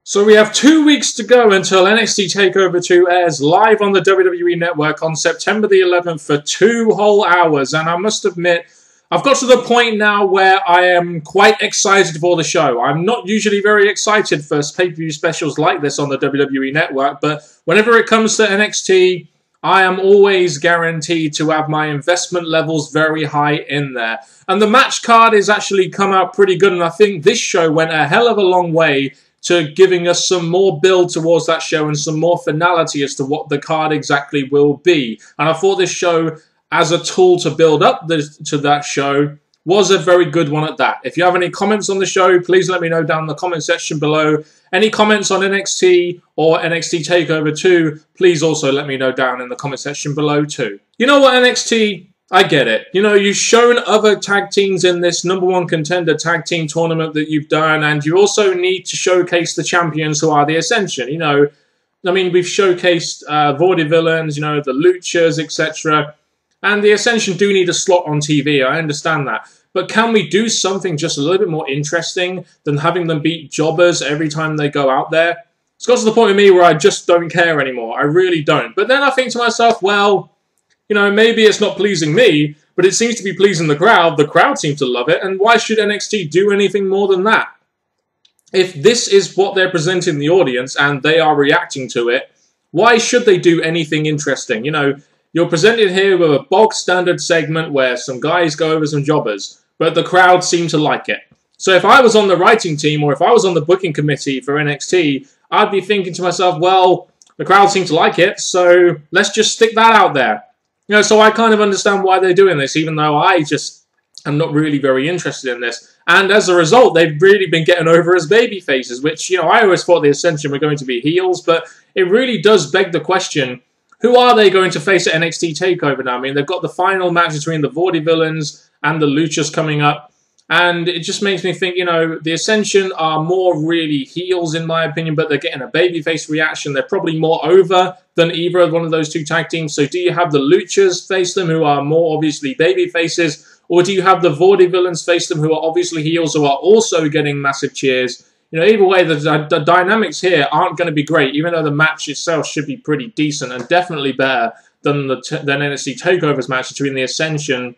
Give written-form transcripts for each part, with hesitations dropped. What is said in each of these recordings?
So we have 2 weeks to go until NXT Takeover 2 airs live on the WWE Network on September the 11th for 2 whole hours. And I must admit, I've got to the point now where I am quite excited for the show. I'm not usually very excited for pay-per-view specials like this on the WWE Network, but whenever it comes to NXT, I am always guaranteed to have my investment levels very high in there. And the match card has actually come out pretty good, and I think this show went a hell of a long way to giving us some more build towards that show and some more finality as to what the card exactly will be. And I thought this show, as a tool to build up to that show, was a very good one at that. If you have any comments on the show, please let me know down in the comment section below. Any comments on NXT or NXT Takeover 2, please also let me know down in the comment section below too. You know what, NXT? I get it. You know, you've shown other tag teams in this #1 contender tag team tournament that you've done, and you also need to showcase the champions who are the Ascension. You know, I mean, we've showcased Vaudevillains, you know, the Luchas, etc. And the Ascension do need a slot on TV, I understand that. But can we do something just a little bit more interesting than having them beat jobbers every time they go out there? It's got to the point with me where I just don't care anymore. I really don't. But then I think to myself, well, you know, maybe it's not pleasing me, but it seems to be pleasing the crowd. The crowd seems to love it, and why should NXT do anything more than that? If this is what they're presenting the audience and they are reacting to it, why should they do anything interesting? You know, you're presented here with a bog standard segment where some guys go over some jobbers, but the crowd seem to like it. So if I was on the writing team or if I was on the booking committee for NXT, I'd be thinking to myself, well, the crowd seem to like it, so let's just stick that out there. You know, so I kind of understand why they're doing this, even though I just am not really very interested in this. And as a result, they've really been getting over as baby faces, which, you know, I always thought the Ascension were going to be heels, but it really does beg the question, who are they going to face at NXT TakeOver now? I mean, they've got the final match between the Vaudevillains and the Luchas coming up, and it just makes me think, you know, the Ascension are more really heels in my opinion, but they're getting a babyface reaction. They're probably more over than either of one of those two tag teams. So do you have the Luchas face them, who are more obviously baby faces, or do you have the Vaudevillains face them, who are obviously heels, who are also getting massive cheers? You know, either way, the dynamics here aren't going to be great, even though the match itself should be pretty decent and definitely better than NXT TakeOver's match between the Ascension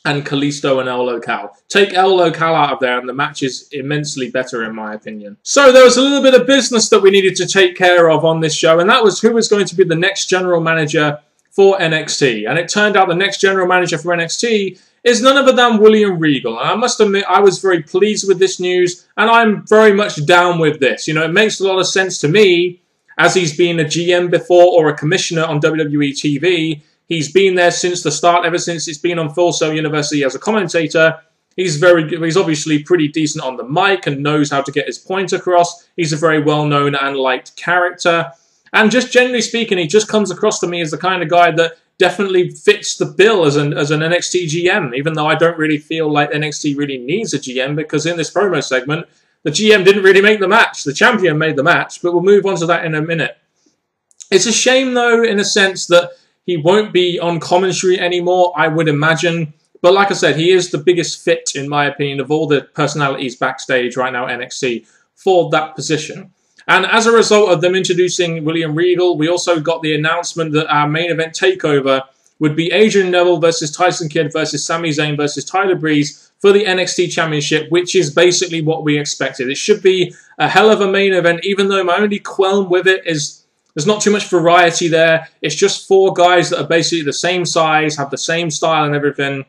and Kalisto and El Local. Take El Local out of there and the match is immensely better in my opinion. So there was a little bit of business that we needed to take care of on this show, and that was who was going to be the next general manager for NXT. And it turned out the next general manager for NXT is none other than William Regal. And I must admit, I was very pleased with this news, and I'm very much down with this. You know, it makes a lot of sense to me, as he's been a GM before or a commissioner on WWE TV. He's been there since the start, ever since it's been on Full Sail University as a commentator. He's very good. He's obviously pretty decent on the mic and knows how to get his point across. He's a very well-known and liked character. And just generally speaking, he just comes across to me as the kind of guy that definitely fits the bill as an NXT GM, even though I don't really feel like NXT really needs a GM, because in this promo segment, the GM didn't really make the match. The champion made the match, but we'll move on to that in a minute. It's a shame, though, in a sense that he won't be on commentary anymore, I would imagine. But like I said, he is the biggest fit, in my opinion, of all the personalities backstage right now at NXT for that position. And as a result of them introducing William Regal, we also got the announcement that our main event takeover would be Adrian Neville versus Tyson Kidd versus Sami Zayn versus Tyler Breeze for the NXT Championship, which is basically what we expected. It should be a hell of a main event, even though my only qualm with it is there's not too much variety there. It's just 4 guys that are basically the same size, have the same style and everything.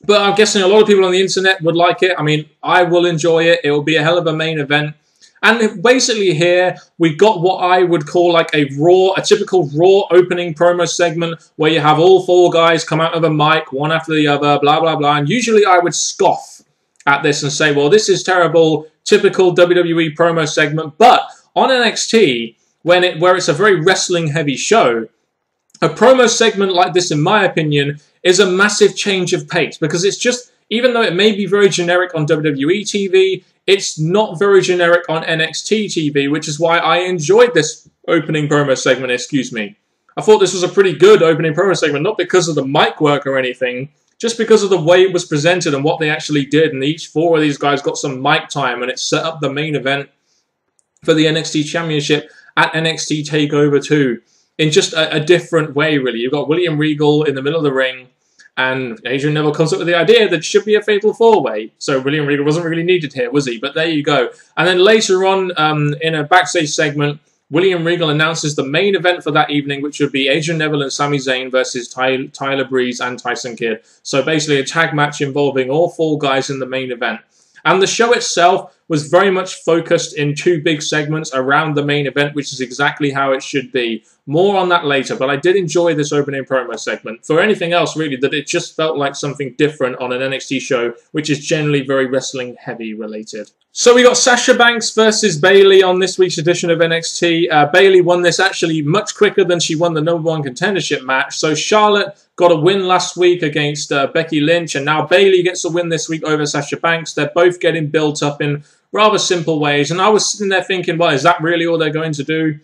But I'm guessing a lot of people on the internet would like it. I mean, I will enjoy it. It will be a hell of a main event. And basically here, we got what I would call like a typical Raw opening promo segment where you have all 4 guys come out of a mic, one after the other, blah, blah, blah. And usually I would scoff at this and say, well, this is terrible, typical WWE promo segment. But on NXT, where it's a very wrestling-heavy show, a promo segment like this, in my opinion, is a massive change of pace, because it's just, even though it may be very generic on WWE TV, it's not very generic on NXT TV, which is why I enjoyed this opening promo segment, excuse me. I thought this was a pretty good opening promo segment, not because of the mic work or anything, just because of the way it was presented and what they actually did, and each 4 of these guys got some mic time, and it set up the main event for the NXT Championship at NXT Takeover 2 in just a different way, really. You've got William Regal in the middle of the ring, and Adrian Neville comes up with the idea that it should be a fatal four-way. So William Regal wasn't really needed here, was he? But there you go. And then later on, in a backstage segment, William Regal announces the main event for that evening, which would be Adrian Neville and Sami Zayn versus Tyler Breeze and Tyson Kidd. So basically a tag match involving all four guys in the main event. And the show itself was very much focused in two big segments around the main event, which is exactly how it should be. More on that later, but I did enjoy this opening promo segment. For anything else, really, that it just felt like something different on an NXT show, which is generally very wrestling-heavy related. So we got Sasha Banks versus Bayley on this week's edition of NXT. Bayley won this actually much quicker than she won the #1 contendership match. So Charlotte got a win last week against Becky Lynch, and now Bayley gets a win this week over Sasha Banks. They're both getting built up in rather simple ways, and I was sitting there thinking, well, is that really all they're going to do?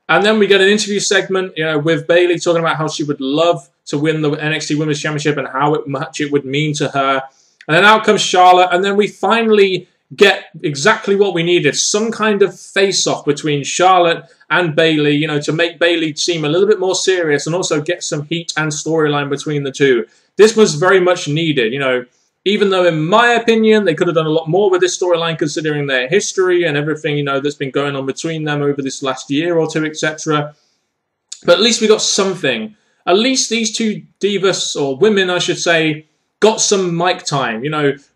And then we get an interview segment, with Bayley talking about how she would love to win the NXT Women's Championship and how much it would mean to her. And then out comes Charlotte, and then we finally get exactly what we needed, some kind of face-off between Charlotte and Bayley, to make Bayley seem a little bit more serious and also get some heat and storyline between the two. This was very much needed, even though in my opinion they could have done a lot more with this storyline considering their history and everything, that's been going on between them over this last year or two, etc. But at least we got something. At least these two divas, or women I should say, got some mic time,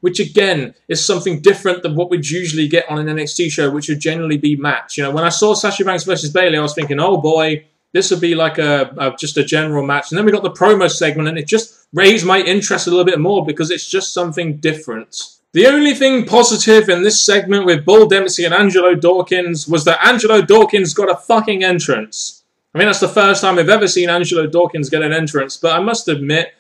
which again is something different than what we'd usually get on an NXT show, which would generally be match. When I saw Sasha Banks versus Bayley, I was thinking, oh boy, this would be like just a general match. And then we got the promo segment, and it just raised my interest a little bit more because it's just something different. The only thing positive in this segment with Bull Dempsey and Angelo Dawkins was that Angelo Dawkins got a fucking entrance. I mean, that's the first time we've ever seen Angelo Dawkins get an entrance, but I must admit,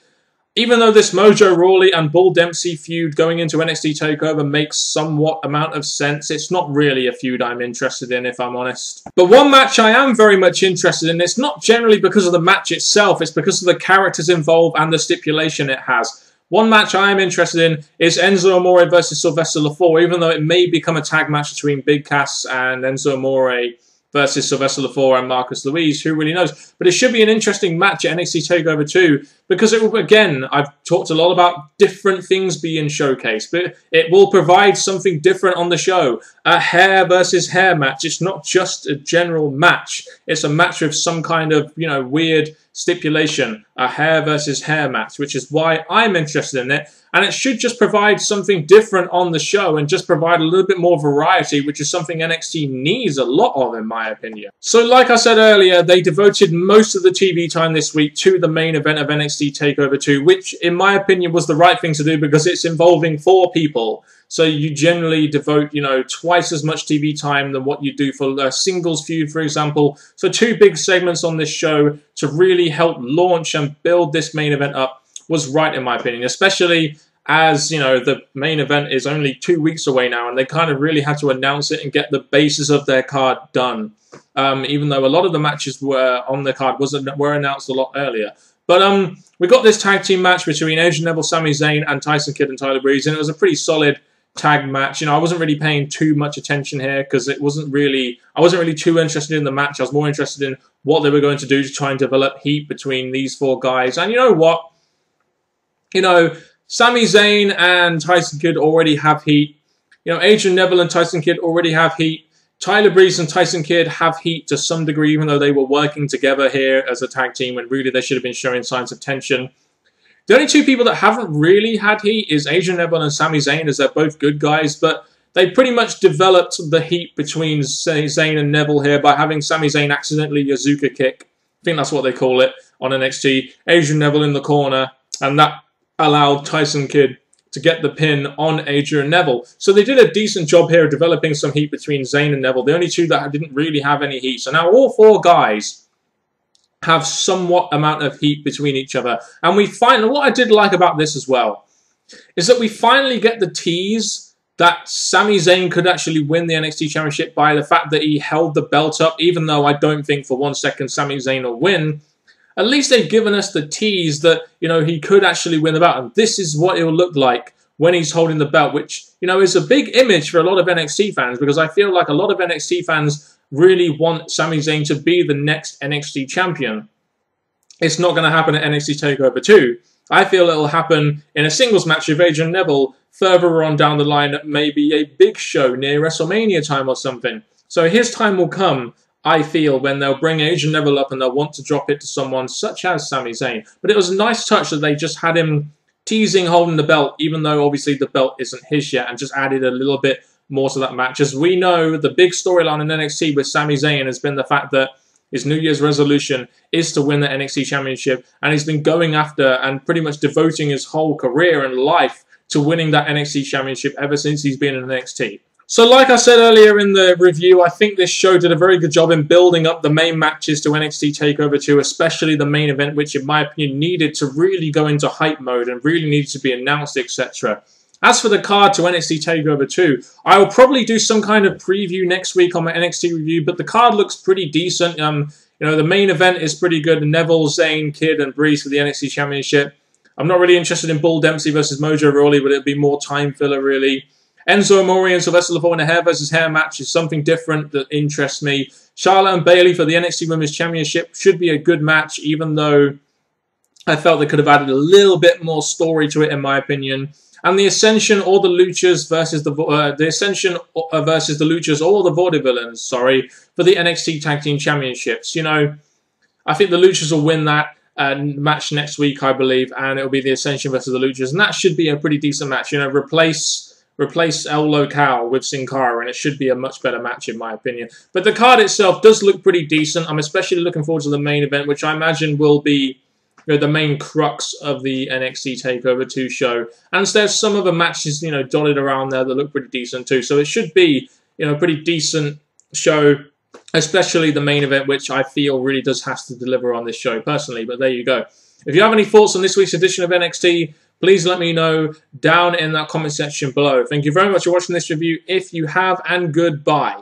even though this Mojo Rawley and Bull Dempsey feud going into NXT TakeOver makes somewhat amount of sense, it's not really a feud I'm interested in, if I'm honest. But one match I am very much interested in, it's not generally because of the match itself, it's because of the characters involved and the stipulation it has. One match I am interested in is Enzo Amore versus Sylvester Lefort, even though it may become a tag match between Big Cass and Enzo Amore versus Sylvester Lefort and Marcus Louise, who really knows? But it should be an interesting match at NXT TakeOver 2, because it will, again, I've talked a lot about different things being showcased, but it will provide something different on the show. A hair versus hair match. It's not just a general match. It's a match with some kind of, weird stipulation. A hair versus hair match, which is why I'm interested in it. And it should just provide something different on the show and just provide a little bit more variety, which is something NXT needs a lot of, in my opinion. So like I said earlier, they devoted most of the TV time this week to the main event of NXT TakeOver 2, which, in my opinion, was the right thing to do because it's involving 4 people. So you generally devote, twice as much TV time than what you do for a singles feud, for example. So 2 big segments on this show to really help launch and build this main event up was right, in my opinion, especially as, the main event is only 2 weeks away now, and they kind of really had to announce it and get the basis of their card done. Even though a lot of the matches were on the card were announced a lot earlier. But we got this tag team match between Adrian Neville, Sami Zayn, and Tyson Kidd and Tyler Breeze, and it was a pretty solid tag match. I wasn't really paying too much attention here because I wasn't really too interested in the match. I was more interested in what they were going to do to try and develop heat between these 4 guys. And you know what? Sami Zayn and Tyson Kidd already have heat. Adrian Neville and Tyson Kidd already have heat. Tyler Breeze and Tyson Kidd have heat to some degree, even though they were working together here as a tag team when really they should have been showing signs of tension. The only 2 people that haven't really had heat is Adrian Neville and Sami Zayn, as they're both good guys, but they pretty much developed the heat between Zayn and Neville here by having Sami Zayn accidentally Yazuka kick. I think that's what they call it on NXT. Adrian Neville in the corner, and that allowed Tyson Kidd to get the pin on Adrian Neville. So they did a decent job here of developing some heat between Zayn and Neville, the only 2 that didn't really have any heat. So now all 4 guys have somewhat amount of heat between each other. And what I did like about this as well is that we finally get the tease that Sami Zayn could actually win the NXT Championship by the fact that he held the belt up, even though I don't think for 1 second Sami Zayn will win. At least they've given us the tease that, he could actually win the belt. And this is what it will look like when he's holding the belt, which, you know, is a big image for a lot of NXT fans, because I feel like a lot of NXT fans really want Sami Zayn to be the next NXT champion. It's not going to happen at NXT TakeOver 2. I feel it'll happen in a singles match with Adrian Neville further on down the line at maybe a big show near WrestleMania time or something. So his time will come, I feel, when they'll bring Adrian Neville up and they'll want to drop it to someone such as Sami Zayn. But it was a nice touch that they just had him teasing holding the belt, even though obviously the belt isn't his yet, and just added a little bit more to that match. As we know, the big storyline in NXT with Sami Zayn has been the fact that his New Year's resolution is to win the NXT Championship, and he's been going after and pretty much devoting his whole career and life to winning that NXT Championship ever since he's been in NXT. So like I said earlier in the review, I think this show did a very good job in building up the main matches to NXT TakeOver 2, especially the main event, which in my opinion needed to really go into hype mode and really needed to be announced, etc. As for the card to NXT TakeOver 2, I will probably do some kind of preview next week on my NXT review, but the card looks pretty decent. You know, the main event is pretty good. Neville, Zayn, Kid, and Breeze for the NXT Championship. I'm not really interested in Bull Dempsey versus Mojo Rawley, but it'll be more time filler, really. Enzo Amore and Sylvester Levine in a hair versus hair match is something different that interests me. Charlotte and Bayley for the NXT Women's Championship should be a good match, even though I felt they could have added a little bit more story to it, in my opinion. And the Ascension or the Luchas versus the Ascension versus the Luchas or the Vaudevillains, sorry, for the NXT Tag Team Championships. You know, I think the Luchas will win that match next week, I believe, and it'll be the Ascension versus the Luchas, and that should be a pretty decent match. You know, replace El Local with Sin Cara, and it should be a much better match, in my opinion. But the card itself does look pretty decent. I'm especially looking forward to the main event, which I imagine will be, you know, the main crux of the NXT TakeOver 2 show. And there's some other matches, you know, dotted around there that look pretty decent too. So it should be, you know, a pretty decent show, especially the main event, which I feel really does have to deliver on this show personally. But there you go. If you have any thoughts on this week's edition of NXT, please let me know down in that comment section below. Thank you very much for watching this review if you have, and goodbye.